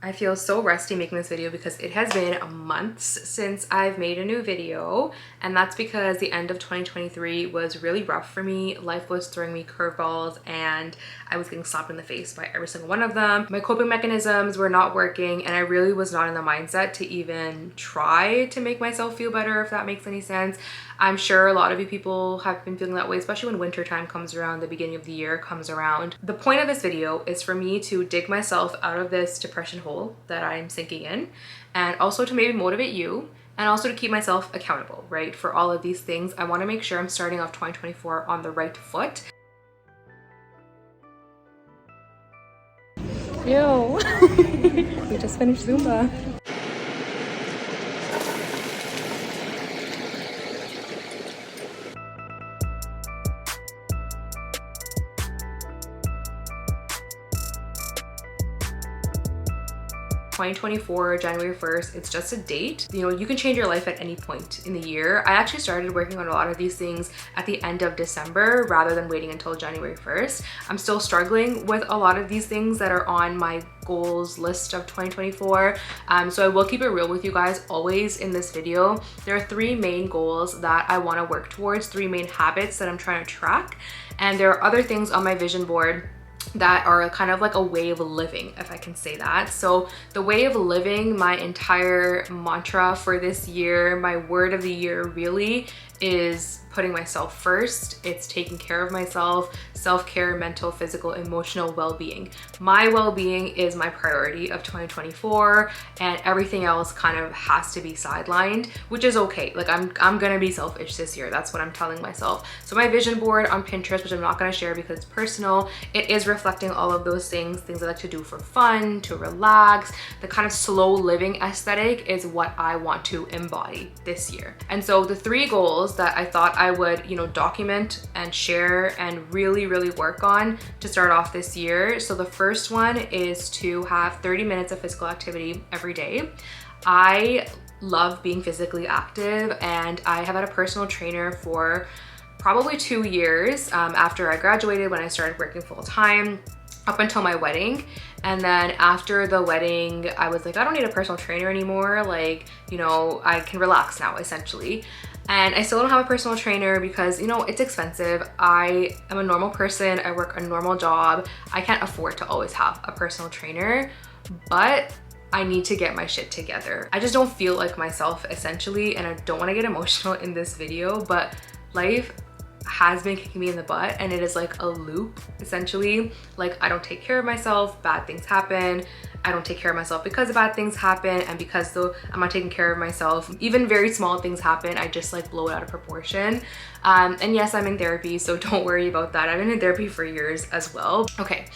I feel so rusty making this video because it has been months since I've made a new video, and that's because the end of 2023 was really rough for me. Life was throwing me curveballs and I was getting slapped in the face by every single one of them. My coping mechanisms were not working and I really was not in the mindset to even try to make myself feel better, if that makes any sense. I'm sure a lot of you people have been feeling that way, especially when winter time comes around, the beginning of the year comes around. The point of this video is for me to dig myself out of this depression hole that I'm sinking in, and also to maybe motivate you, and also to keep myself accountable, right? For all of these things, I want to make sure I'm starting off 2024 on the right foot. Yo, we just finished Zumba. 2024, January 1st, it's just a date. You know, you can change your life at any point in the year. I actually started working on a lot of these things at the end of December rather than waiting until January 1st. I'm still struggling with a lot of these things that are on my goals list of 2024. So I will keep it real with you guys always in this video. There are 3 main goals that I want to work towards, 3 main habits that I'm trying to track. And there are other things on my vision board that are kind of like a way of living, if I can say that. So the way of living, my entire mantra for this year, my word of the year really is putting myself first. It's taking care of myself, self-care, mental, physical, emotional well-being. My well-being is my priority of 2024, and everything else kind of has to be sidelined, which is okay. Like I'm gonna be selfish this year. That's what I'm telling myself. So my vision board on Pinterest, which I'm not gonna share because it's personal, it is reflecting all of those things I like to do for fun, to relax. The kind of slow living aesthetic is what I want to embody this year. And so the 3 goals that I thought I would, you know, document and share and really work on to start off this year. So the first one is to have 30 minutes of physical activity every day. I love being physically active, and I have had a personal trainer for probably 2 years after I graduated, when I started working full-time, up until my wedding. And then after the wedding, I was like, I don't need a personal trainer anymore. Like, you know, I can relax now, essentially. And I still don't have a personal trainer because, you know, it's expensive. I am a normal person. I work a normal job. I can't afford to always have a personal trainer, but I need to get my shit together. I just don't feel like myself, essentially, and I don't want to get emotional in this video, but life has been kicking me in the butt, and it is like a loop, essentially. Like, I don't take care of myself, bad things happen. I don't take care of myself because bad things happen, and because though I'm not taking care of myself, even very small things happen, I just like blow it out of proportion. And yes, I'm in therapy, so don't worry about that. I've been in therapy for years as well. Okay,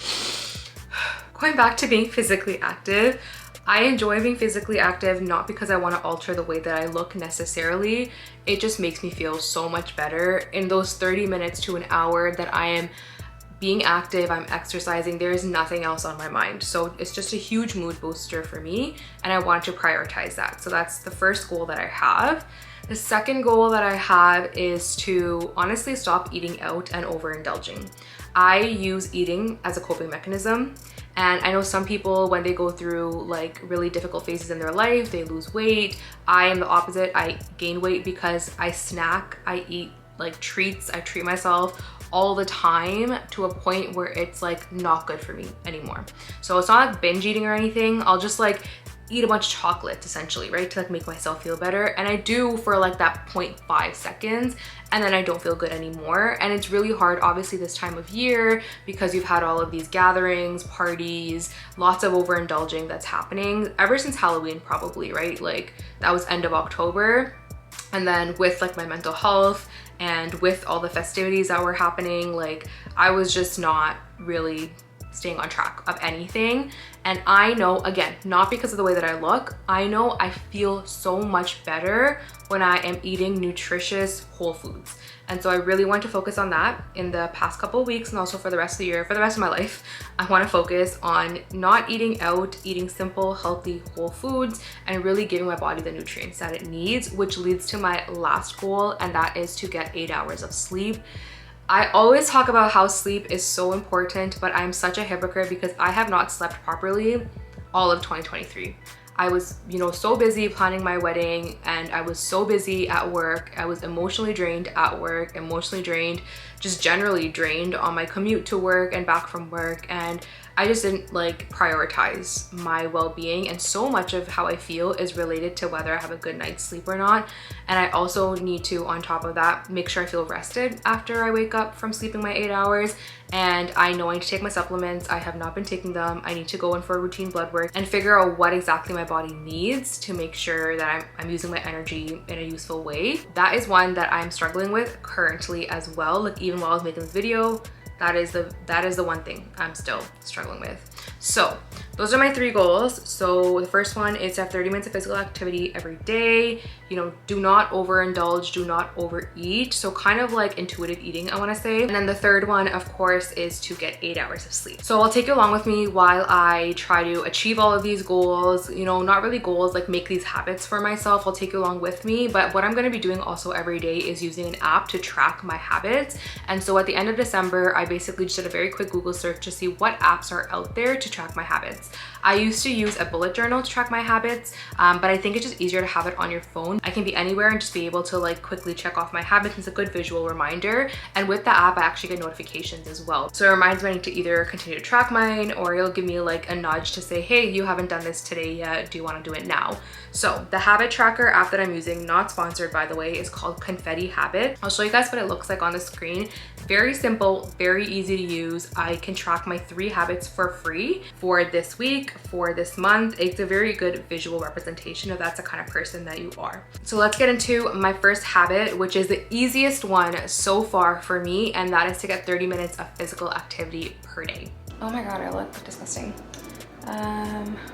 going back to being physically active. I enjoy being physically active, not because I want to alter the way that I look necessarily. It just makes me feel so much better. In those 30 minutes to an hour that I am being active, I'm exercising, there is nothing else on my mind. So it's just a huge mood booster for me, and I want to prioritize that. So that's the first goal that I have. The second goal that I have is to honestly stop eating out and overindulging. I use eating as a coping mechanism. And I know some people, when they go through like really difficult phases in their life, they lose weight. I am the opposite. I gain weight because I snack, I eat like treats, I treat myself all the time to a point where it's like not good for me anymore. So it's not like binge eating or anything. I'll just like eat a bunch of chocolates, essentially, right, to like make myself feel better. And I do for like that 0.5 seconds, and then I don't feel good anymore. And it's really hard, obviously, this time of year, because you've had all of these gatherings, parties, lots of overindulging that's happening ever since Halloween, probably, right? Like that was end of October. And then with like my mental health and with all the festivities that were happening, like I was just not really staying on track of anything. And I know, again, not because of the way that I look, I know I feel so much better when I am eating nutritious whole foods. And so I really want to focus on that in the past couple of weeks, and also for the rest of the year, for the rest of my life. I want to focus on not eating out, eating simple, healthy, whole foods, and really giving my body the nutrients that it needs, which leads to my last goal, and that is to get 8 hours of sleep. I always talk about how sleep is so important, but I'm such a hypocrite because I have not slept properly all of 2023. I was, you know, so busy planning my wedding, and I was so busy at work. I was emotionally drained at work, emotionally drained, just generally drained on my commute to work and back from work. And I just didn't like prioritize my well-being, and so much of how I feel is related to whether I have a good night's sleep or not. And I also need to, on top of that, make sure I feel rested after I wake up from sleeping my 8 hours. And I know I need to take my supplements. I have not been taking them. I need to go in for a routine blood work and figure out what exactly my body needs to make sure that I'm using my energy in a useful way. That is one that I'm struggling with currently as well. Like, even while I was making this video, that is the one thing I'm still struggling with. So those are my 3 goals. So the first one is to have 30 minutes of physical activity every day. You know, do not overindulge, do not overeat. So kind of like intuitive eating, I want to say. And then the third one, of course, is to get 8 hours of sleep. So I'll take you along with me while I try to achieve all of these goals. You know, not really goals, like make these habits for myself. I'll take you along with me. But what I'm going to be doing also every day is using an app to track my habits. And so at the end of December, I basically just did a very quick Google search to see what apps are out there to track my habits. I used to use a bullet journal to track my habits, but I think it's just easier to have it on your phone. I can be anywhere and just be able to like quickly check off my habits. It's a good visual reminder. And with the app, I actually get notifications as well. So it reminds me I need to either continue to track mine, or it'll give me like a nudge to say, hey, you haven't done this today yet. Do you want to do it now? So the habit tracker app that I'm using, not sponsored by the way, is called Confetti Habits. I'll show you guys what it looks like on the screen. Very simple, very easy to use. I can track my 3 habits for free for this week, for this month. It's a very good visual representation if that's the kind of person that you are. So let's get into my first habit, which is the easiest one so far for me, and that is to get 30 minutes of physical activity per day. Oh my god, I look disgusting.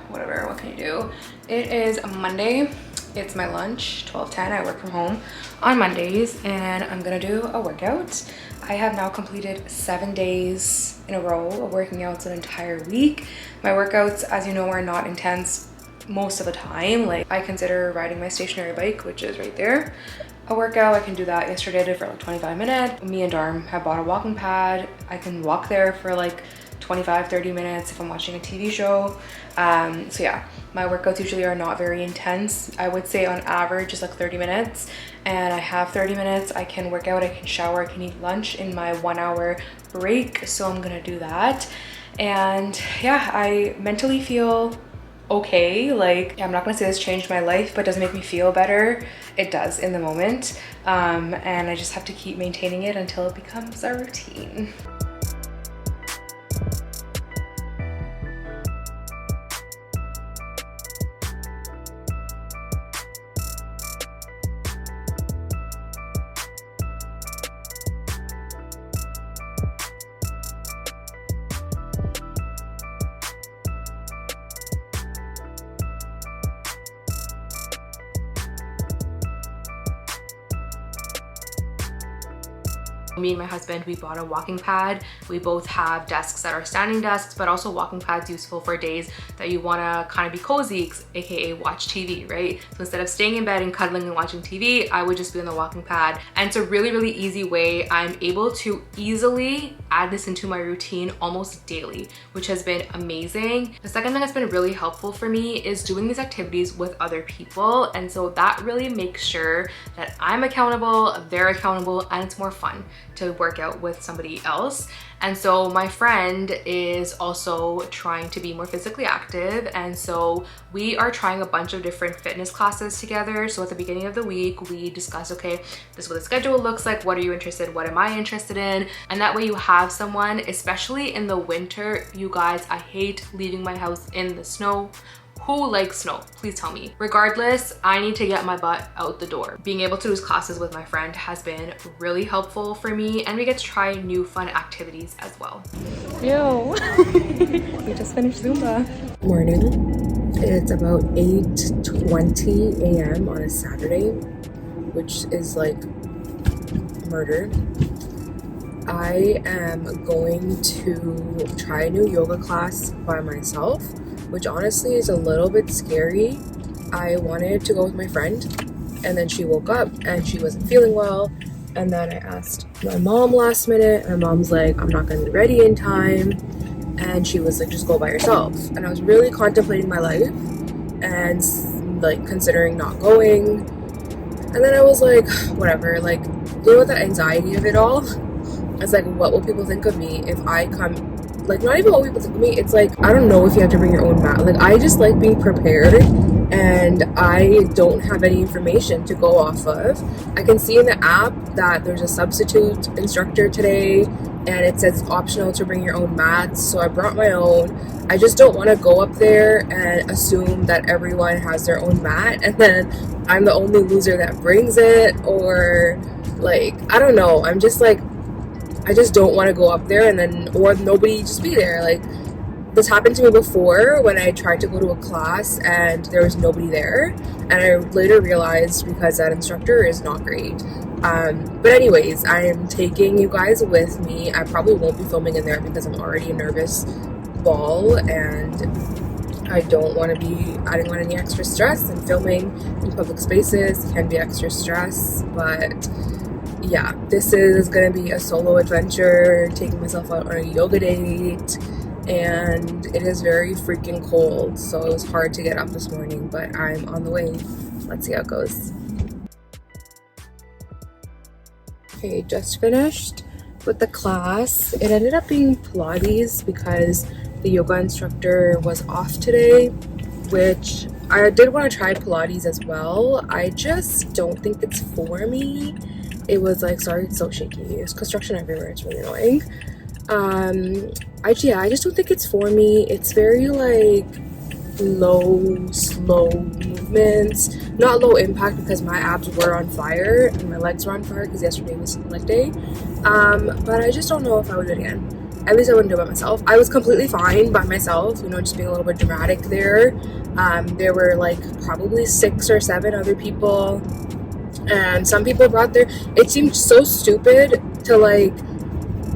Whatever, what can you do? It is Monday. It's my lunch, 12:10. I work from home on Mondays, and I'm gonna do a workout. I have now completed 7 days in a row of working out, so an entire week. My workouts, as you know, are not intense most of the time. Like, I consider riding my stationary bike, which is right there, a workout. I can do that. Yesterday I did for like 25 minutes. Me and Darm have bought a walking pad. I can walk there for like 25-30 minutes if I'm watching a TV show. So yeah, my workouts usually are not very intense. I would say on average just like 30 minutes, and I have 30 minutes. I can work out, I can shower, I can eat lunch in my 1 hour break. So I'm gonna do that. And yeah, I mentally feel okay. Like, I'm not gonna say this changed my life, but does it make me feel better? It does in the moment. And I just have to keep maintaining it until it becomes a routine. Me and my husband, we bought a walking pad. We both have desks that are standing desks, but also walking pads useful for days that you want to kind of be cozy, aka watch TV, right? So instead of staying in bed and cuddling and watching TV, I would just be on the walking pad. And it's a really, really easy way. I'm able to easily add this into my routine almost daily, which has been amazing. The second thing that's been really helpful for me is doing these activities with other people. And so that really makes sure that I'm accountable, they're accountable, and it's more fun to work out with somebody else. And so my friend is also trying to be more physically active, and so we are trying a bunch of different fitness classes together. So at the beginning of the week, we discuss, okay, this is what the schedule looks like. What are you interested? What am I interested in? And that way you have someone, especially in the winter. You guys, I hate leaving my house in the snow. Who likes snow? Please tell me. Regardless, I need to get my butt out the door. Being able to do classes with my friend has been really helpful for me, and we get to try new fun activities as well. Yo, we just finished Zumba. Morning. It's about 8:20 a.m. on a Saturday, which is like murder. I am going to try a new yoga class by myself, which honestly is a little bit scary. I wanted to go with my friend, and then she woke up and she wasn't feeling well. And then I asked my mom last minute. My mom's like, I'm not gonna be ready in time. and she was like, just go by yourself. And I was really contemplating my life and like considering not going. And then I was like, whatever, like, you know, the anxiety of it all. It's like, what will people think of me if I come? Like, not even what people think of me. It's like, I don't know if you have to bring your own mat. Like, I just like being prepared, and I don't have any information to go off of. I can see in the app that there's a substitute instructor today, and it says it's optional to bring your own mats. So I brought my own. I just don't want to go up there and assume that everyone has their own mat, and then I'm the only loser that brings it, or like, I don't know. I'm just like, I just don't want to go up there and then, or nobody just be there. Like, this happened to me before when I tried to go to a class and there was nobody there, and I later realized because that instructor is not great. But anyways, I am taking you guys with me. I probably won't be filming in there because I'm already a nervous ball, and I don't want to be adding on any extra stress, and filming in public spaces can be extra stress. But yeah, this is gonna be a solo adventure, taking myself out on a yoga date, and it is very freaking cold, so it was hard to get up this morning, but I'm on the way. Let's see how it goes. Okay, just finished with the class. It ended up being Pilates because the yoga instructor was off today, which I did want to try Pilates as well. I just don't think it's for me. It was like, sorry, it's so shaky. There's construction everywhere. It's really annoying. I just don't think it's for me. It's very like low, slow movements. Not low impact because my abs were on fire and my legs were on fire because yesterday was leg day. But I just don't know if I would do it again. At least I wouldn't do it by myself. I was completely fine by myself, you know, just being a little bit dramatic there. There were like probably 6 or 7 other people. And some people brought their, it seemed so stupid to like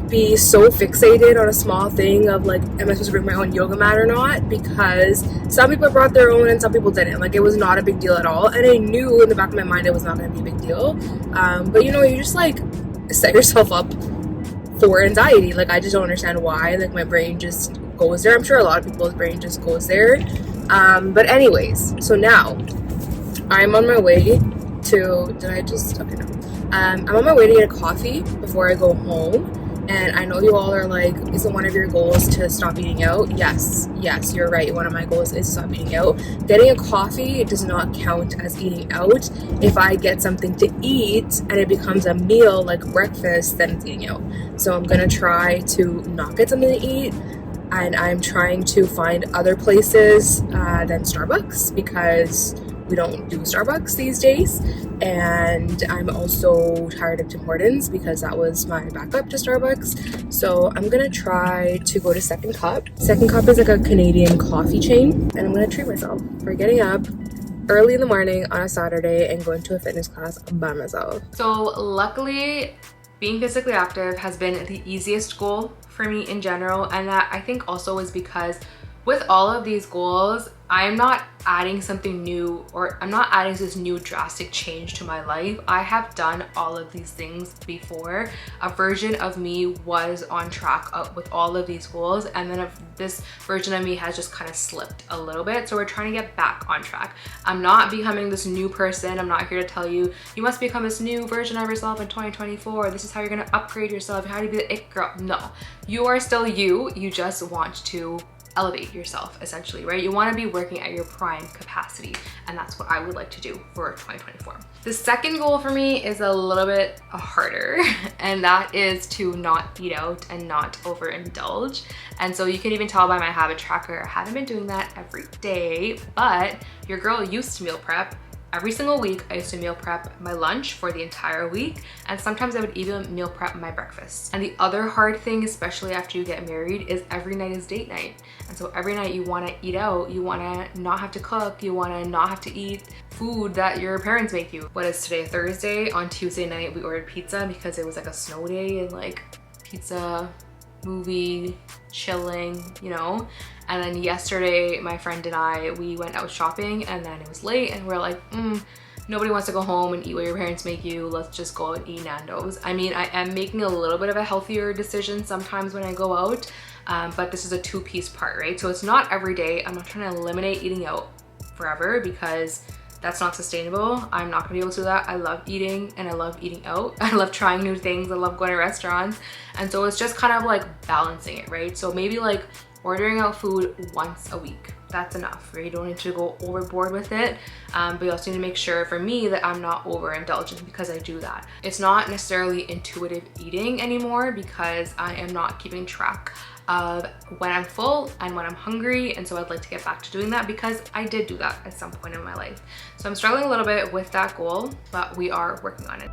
be so fixated on a small thing of like, am I supposed to bring my own yoga mat or not? Because some people brought their own and some people didn't. Like, it was not a big deal at all. And I knew in the back of my mind it was not going to be a big deal. But you know, you just like set yourself up for anxiety. Like, I just don't understand why. Like, my brain just goes there. I'm sure a lot of people's brain just goes there. But anyways, so now I'm on my way to, I'm on my way to get a coffee before I go home. And I know you all are like, isn't one of your goals to stop eating out? Yes, you're right. One of my goals is to stop eating out. Getting a coffee does not count as eating out. If I get something to eat and it becomes a meal like breakfast, then it's eating out. So I'm gonna try to not get something to eat, and I'm trying to find other places than Starbucks because we don't do Starbucks these days. And I'm also tired of Tim Hortons because that was my backup to Starbucks. So I'm gonna try to go to Second Cup. Second Cup is like a Canadian coffee chain, and I'm gonna treat myself for getting up early in the morning on a Saturday and going to a fitness class by myself. So luckily, being physically active has been the easiest goal for me in general, and that I think also is because with all of these goals, I'm not adding something new, or I'm not adding this new drastic change to my life. I have done all of these things before. A version of me was on track up with all of these goals, and then this version of me has just kind of slipped a little bit. So we're trying to get back on track. I'm not becoming this new person. I'm not here to tell you, you must become this new version of yourself in 2024. This is how you're gonna upgrade yourself, how to be the it girl. No, you are still you. You just want to elevate yourself, essentially, right? You want to be working at your prime capacity, and that's what I would like to do for 2024. The second goal for me is a little bit harder, and that is to not eat out and not overindulge. And so you can even tell by my habit tracker, I haven't been doing that every day, but your girl used to meal prep. Every single week, I used to meal prep my lunch for the entire week, and sometimes I would even meal prep my breakfast. And the other hard thing, especially after you get married, is every night is date night. And so every night you wanna eat out, you wanna not have to cook, you wanna not have to eat food that your parents make you. What is today, Thursday? On Tuesday night, we ordered pizza because it was like a snow day, and like pizza, movie, chilling, you know? And then yesterday, my friend and I, we went out shopping, and then it was late, and we're like, nobody wants to go home and eat what your parents make you. Let's just go and eat Nando's. I mean, I am making a little bit of a healthier decision sometimes when I go out, but this is a 2-piece part, right? So it's not every day. I'm not trying to eliminate eating out forever because that's not sustainable. I'm not gonna be able to do that. I love eating and I love eating out. I love trying new things. I love going to restaurants. And so it's just kind of like balancing it, right? So maybe like ordering out food once a week. That's enough, right? You don't need to go overboard with it. But you also need to make sure, for me, that I'm not overindulgent because I do that. It's not necessarily intuitive eating anymore because I am not keeping track of when I'm full and when I'm hungry. And so I'd like to get back to doing that because I did do that at some point in my life. So I'm struggling a little bit with that goal, but we are working on it.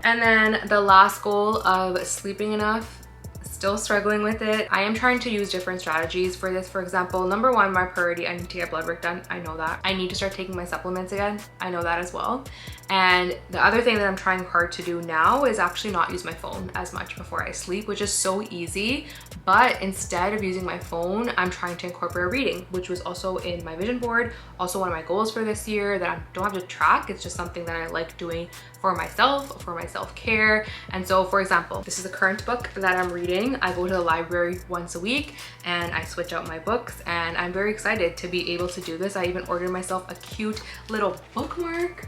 And then the last goal of sleeping enough, still struggling with it. I am trying to use different strategies for this. For example, number one, my priority, I need to get blood work done. I know that. I need to start taking my supplements again. I know that as well. And the other thing that I'm trying hard to do now is actually not use my phone as much before I sleep, which is so easy. But instead of using my phone, I'm trying to incorporate reading, which was also in my vision board, also one of my goals for this year that I don't have to track. It's just something that I like doing for myself, for my self-care. And so, for example, this is the current book that I'm reading. I go to the library once a week and I switch out my books, and I'm very excited to be able to do this. I even ordered myself a cute little bookmark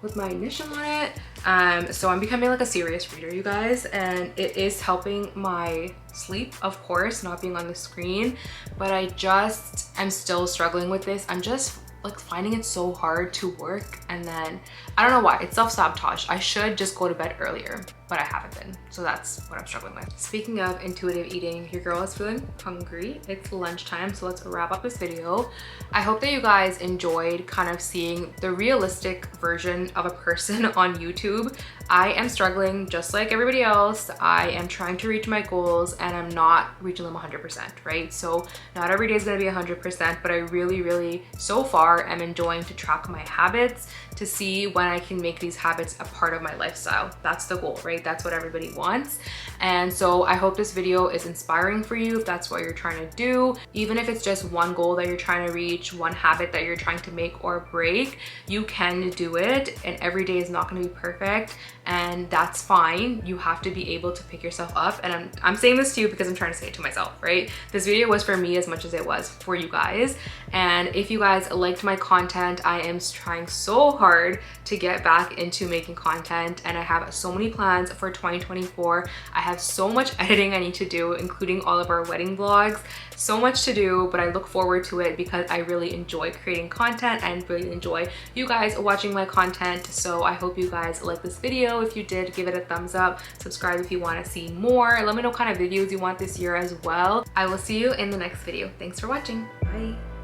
with my initial on it. So I'm becoming like a serious reader, you guys, and it is helping my sleep, of course, not being on the screen, but I'm still struggling with this. I'm just like finding it so hard to work, and then I don't know why, it's self-sabotage. I should just go to bed earlier, but I haven't been. So that's what I'm struggling with. Speaking of intuitive eating, your girl is feeling hungry. It's lunchtime, so let's wrap up this video. I hope that you guys enjoyed kind of seeing the realistic version of a person on YouTube. I am struggling just like everybody else. I am trying to reach my goals and I'm not reaching them 100%, right? So not every day is gonna be 100%, but I really, so far, am enjoying to track my habits to see when I can make these habits a part of my lifestyle. That's the goal, right? That's what everybody wants. And so I hope this video is inspiring for you if that's what you're trying to do. Even if it's just one goal that you're trying to reach, one habit that you're trying to make or break, you can do it. And every day is not gonna be perfect, and that's fine. You have to be able to pick yourself up. And I'm saying this to you because I'm trying to say it to myself, right? This video was for me as much as it was for you guys. And if you guys liked my content, I am trying so hard to get back into making content, and I have so many plans for 2024. I have so much editing I need to do, including all of our wedding vlogs. So much to do, but I look forward to it because I really enjoy creating content and really enjoy you guys watching my content. So I hope you guys like this video. If you did, give it a thumbs up, subscribe if you want to see more. Let me know what kind of videos you want this year as well. I will see you in the next video. Thanks for watching. Bye.